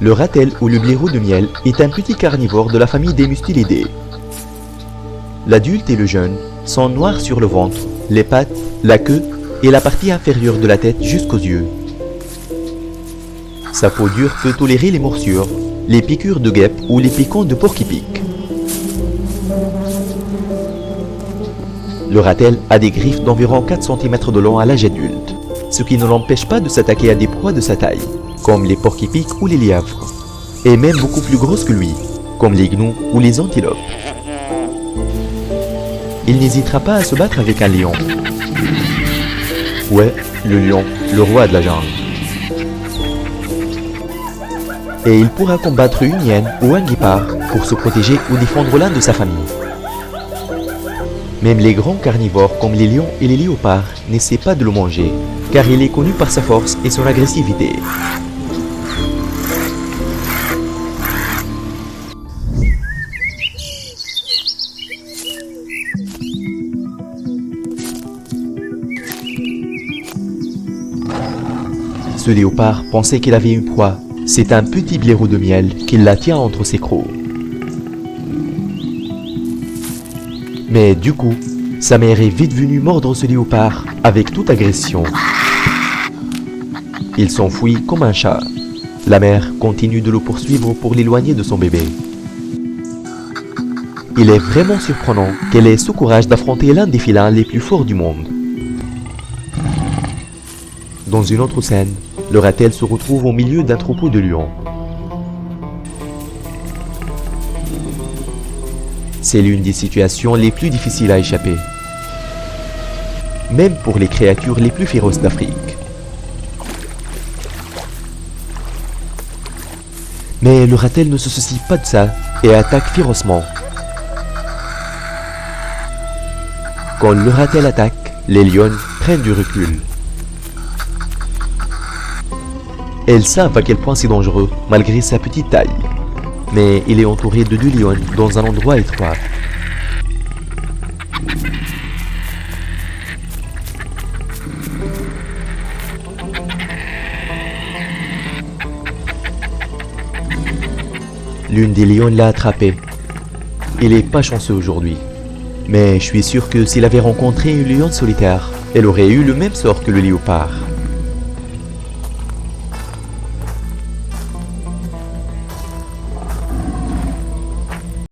Le ratel ou le blaireau de miel est un petit carnivore de la famille des Mustelidae. L'adulte et le jeune sont noirs sur le ventre, les pattes, la queue et la partie inférieure de la tête jusqu'aux yeux. Sa peau dure peut tolérer les morsures, les piqûres de guêpes ou les piquants de porc-épic. Le ratel a des griffes d'environ 4 cm de long à l'âge adulte, ce qui ne l'empêche pas de s'attaquer à des proies de sa taille, comme les porc-épics ou les lièvres, et même beaucoup plus grosses que lui, comme les gnous ou les antilopes. Il n'hésitera pas à se battre avec un lion. Ouais, le lion, le roi de la jungle. Et il pourra combattre une hyène ou un guépard pour se protéger ou défendre l'un de sa famille. Même les grands carnivores comme les lions et les léopards n'essaient pas de le manger, car il est connu par sa force et son agressivité. Ce léopard pensait qu'il avait une proie. C'est un petit blaireau de miel qui la tient entre ses crocs. Mais du coup, sa mère est vite venue mordre ce léopard avec toute agression. Il s'enfuit comme un chat. La mère continue de le poursuivre pour l'éloigner de son bébé. Il est vraiment surprenant qu'elle ait ce courage d'affronter l'un des félins les plus forts du monde. Dans une autre scène, le ratel se retrouve au milieu d'un troupeau de lions. C'est l'une des situations les plus difficiles à échapper, même pour les créatures les plus féroces d'Afrique. Mais le ratel ne se soucie pas de ça et attaque férocement. Quand le ratel attaque, les lionnes prennent du recul. Elles savent à quel point c'est dangereux, malgré sa petite taille. Mais il est entouré de 2 lionnes dans un endroit étroit. L'une des lionnes l'a attrapé. Il est pas chanceux aujourd'hui. Mais je suis sûr que s'il avait rencontré une lionne solitaire, elle aurait eu le même sort que le léopard.